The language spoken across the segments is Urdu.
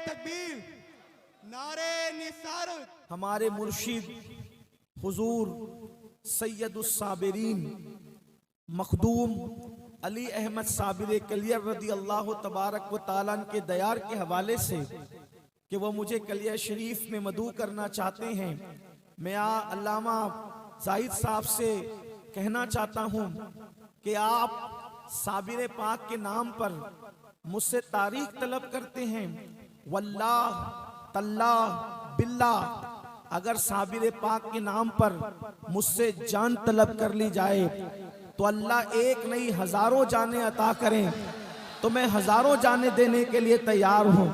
تکبیر، نعرے نصارت۔ ہمارے مرشد حضور سید الصابرین مخدوم علی احمد صابر کلیر رضی اللہ تبارک و تعالیٰ کے دیار کے حوالے سے کہ وہ مجھے کلیہ شریف میں مدعو کرنا چاہتے ہیں، میں علامہ زاہد صاحب سے کہنا چاہتا ہوں کہ آپ صابر پاک کے نام پر مجھ سے تاریخ طلب کرتے ہیں، واللہ تاللہ باللہ اگر صابر پاک کے نام پر مجھ سے جان طلب کر لی جائے تو اللہ ایک نہیں ہزاروں جانیں عطا کریں، تو میں ہزاروں جانیں دینے کے لیے تیار ہوں۔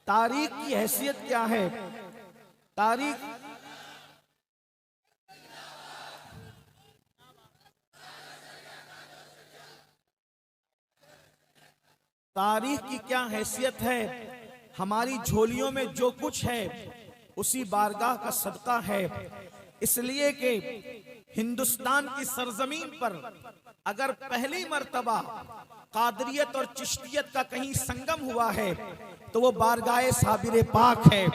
تاریخ کی حیثیت کیا ہے؟ تاریخ کی کیا حیثیت ہے؟ ہماری جھولیوں میں جو کچھ ہے اسی بارگاہ کا صدقہ ہے، اس لیے کہ ہندوستان کی سرزمین پر اگر پہلی مرتبہ قادریت اور چشتیت کا کہیں سنگم ہوا ہے تو وہ بارگاہ صابر پاک ہے۔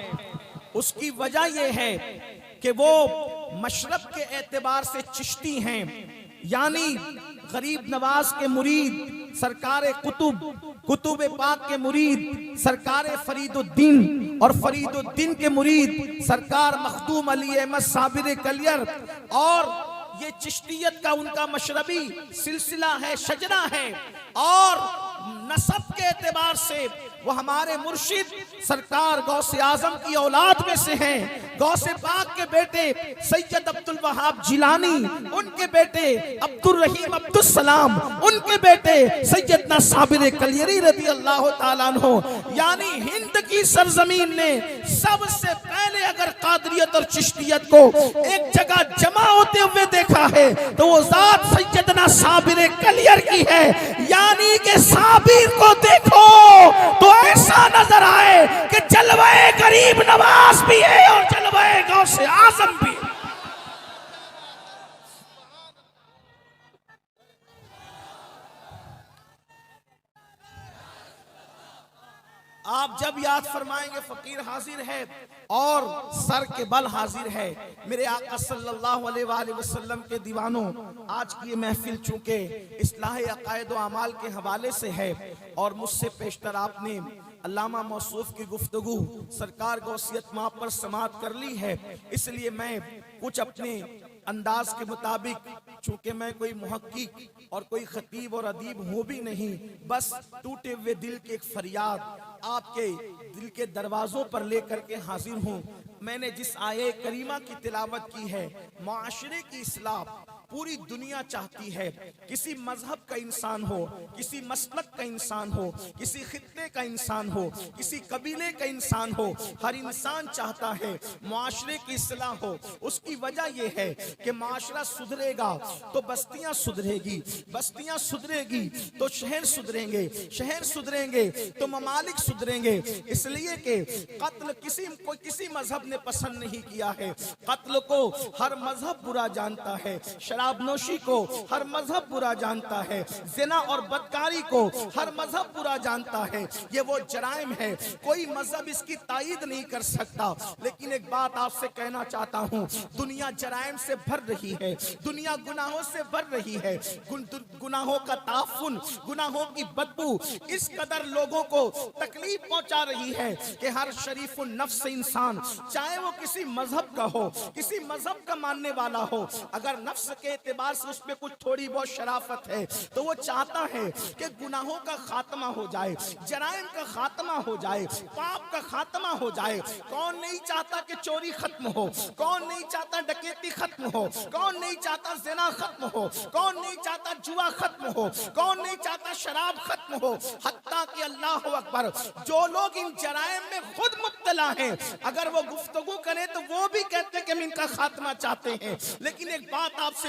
اس کی وجہ یہ ہے کہ وہ مشرب کے اعتبار سے چشتی ہیں، یعنی غریب نواز کے مرید سرکار قطب پاک کے مرید سرکار فرید الدین، اور فرید الدین کے مرید سرکار مخدوم علی احمد صابر کلیر، اور یہ چشتیت کا ان کا مشربی سلسلہ ہے، شجرہ ہے، اور نسب کے اعتبار سے وہ ہمارے مرشد سرکار غوث اعظم کی اولاد میں سے ہیں۔ غوث پاک کے بیٹے سید عبد الوہاب جیلانی، ان کے بیٹے عبد الرحیم عبد السلام، ان کے بیٹے سیدنا صابر کلیری رضی اللہ تعالیٰ عنہ، یعنی ہند کی سرزمین نے سب سے پہلے اگر قادریت اور چشتیت کو ایک جگہ جمع ہوتے ہوئے دیکھا ہے تو وہ ذات سیدنا صابر کلیر کی ہے، یعنی کہ صابر کو دیکھو تو ایسا نظر آئے کہ جلوہ غریب نواز بھی ہے اور جلوہ غوث اعظم بھی۔ آپ جب یاد فرمائیں گے فقیر حاضر ہے اور سر کے بل حاضر ہے۔ میرے آقا صلی اللہ علیہ وآلہ وسلم کے دیوانوں، آج کی یہ محفل چونکہ اصلاح عقائد و اعمال کے حوالے سے ہے اور مجھ سے پیشتر آپ نے علامہ موصوف کی گفتگو سرکار غوثیت ماں پر سماعت کر لی ہے، اس لیے میں کچھ اپنے انداز کے مطابق، چونکہ میں کوئی محقق اور کوئی خطیب اور ادیب ہوں بھی نہیں، بس ٹوٹے ہوئے دل کے ایک فریاد آپ کے دل کے دروازوں پر لے کر کے حاضر ہوں۔ میں نے جس آیے کریمہ کی تلاوت کی ہے، معاشرے کی اصلاح پوری دنیا چاہتی ہے، کسی مذہب کا انسان ہو، کسی مسلک کا انسان ہو، کسی خطے کا انسان ہو، کسی قبیلے کا انسان ہو، ہر انسان چاہتا ہے معاشرے کی اصلاح ہو۔ اس کی وجہ یہ ہے کہ معاشرہ سدھرے گا تو بستیاں سدھرے گی، بستیاں سدھرے گی تو شہر سدھریں گے، شہر سدھریں گے تو ممالک سدھریں گے، اس لیے کہ قتل کسی مذہب نے پسند نہیں کیا ہے، قتل کو ہر مذہب برا جانتا ہے، شراب نوشی کو ہر مذہب برا جانتا ہے، زنا اور بدکاری کو ہر مذہب برا جانتا ہے، یہ وہ جرائم ہے، کوئی مذہب اس کی تائید نہیں کر سکتا۔ لیکن ایک بات آپ سے کہنا چاہتا ہوں، دنیا جرائم سے بھر رہی ہے، دنیا گناہوں سے بھر رہی ہے، گناہوں کا تعفن، گناہوں کی بدبو اس قدر لوگوں کو تکلیف پہنچا رہی ہے کہ ہر شریف النفس انسان، چاہے وہ کسی مذہب کا ہو، کسی مذہب کا ماننے والا ہو، اگر نفس کے اعتبار سے اس میں کچھ تھوڑی بہت شرافت ہے تو وہ چاہتا ہے کہ گناہوں کا خاتمہ ہو جائے، جرائم کا خاتمہ ہو جائے، پاپ کا خاتمہ ہو جائے۔ کون نہیں چاہتا کہ چوری ختم ہو؟ کون نہیں چاہتا ڈکیتی ختم ہو؟ کون نہیں چاہتا زنا ختم ہو؟ کون نہیں چاہتا جوا ختم ہو؟ کون نہیں چاہتا شراب ختم ہو؟ حتیٰ کہ اللہ اکبر، جو لوگ ان جرائم میں خود مبتلا ہیں، اگر وہ گفتگو کریں تو وہ بھی کہتے ہیں کہ ہم ان کا خاتمہ چاہتے ہیں۔ لیکن ایک بات آپ سے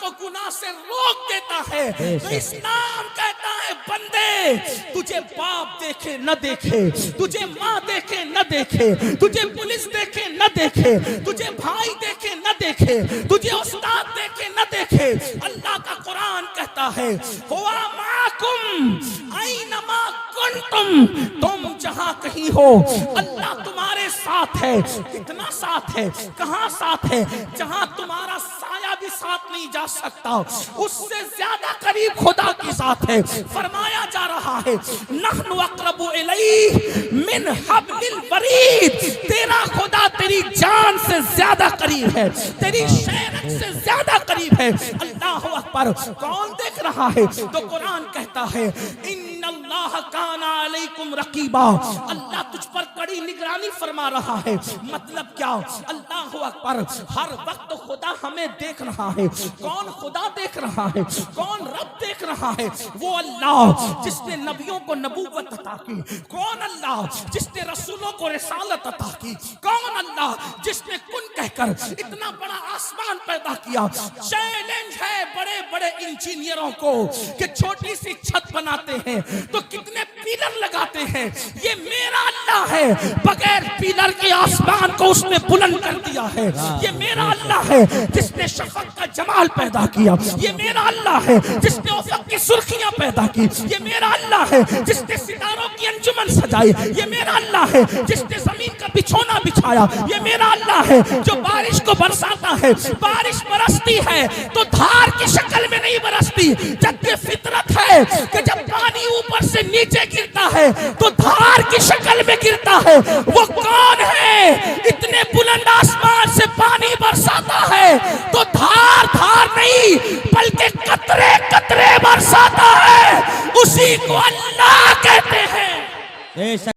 کو گناہ سے روک دیتا ہے، تو اسلام کہتا ہے بندے تجھے باپ دیکھے نہ دیکھے، تجھے ماں دیکھے نہ دیکھے، تجھے پولیس دیکھے نہ دیکھے، تجھے بھائی دیکھے نہ دیکھے، تجھے استاد دیکھے نہ دیکھے، اللہ کا قرآن کہتا ہے ہوا معکم اینما کنتم، تم جہاں کہیں ہو اللہ تمہارے ساتھ ہے۔ کتنا ساتھ ہے؟ کہاں ساتھ ہے؟ جہاں تمہارا سایہ بھی ساتھ نہیں جا سکتا، اس سے زیادہ قریب خدا کی ذات ہے۔ فرمایا جا رہا ہے نحن اقرب الیہ من حبل الورید، تیرا خدا تیری جان سے زیادہ قریب ہے، تیری شہرت سے زیادہ قریب ہے۔ اللہ اکبر۔ کون دیکھ رہا ہے؟ تو قرآن کہتا ہے ان اللہ کان علیکم رقیبا، اللہ تجھ پر کڑی نگرانی فرما رہا ہے۔ مطلب کیا؟ اللہ اکبر، ہر وقت خدا ہمیں دیکھ رہا ہے۔ کون خدا دیکھ رہا ہے؟ کون رب دیکھ رہا ہے؟ وہ اللہ جس نے نبیوں کو نبوت عطا کی، کون اللہ جس نے رسولوں کو رسالت عطا کی، کون اللہ جس نے کن کہہ کر اتنا بڑا آسمان پیدا کیا۔ چیلنج ہے بڑے بڑے انجینئروں کو کہ چھوٹی سی چھت بناتے ہیں تو کتنے پیلر لگاتے ہیں، یہ میرا اللہ ہے، بغیر پیلر کے آسمان کو اس نے بلند کر دیا ہے۔ یہ میرا اللہ ہے جس نے شفق کا جمال پیدا کیا، یہ میرا اللہ ہے جس نے افق کی سرخیاں پیدا کی، یہ میرا اللہ ہے جس نے ستاروں کی انجمن سجائی، یہ میرا اللہ ہے جس نے زمین کا بچھونا بچھایا، یہ میرا اللہ ہے جو بارش کو برساتا ہے۔ بارش برستی ہے تو دھار کی شکل میں نہیں برستی، جبکہ فطرت ہے کہ جب پانی اوپر سے نیچے گرتا ہے تو دھار کی شکل میں گرتا ہے۔ وہ کون ہے اتنے بلند آسمان سے پانی برساتا ہے تو دھار دھار نہیں بلکہ قطرے قطرے برساتا ہے، اسی کو اللہ کہتے ہیں۔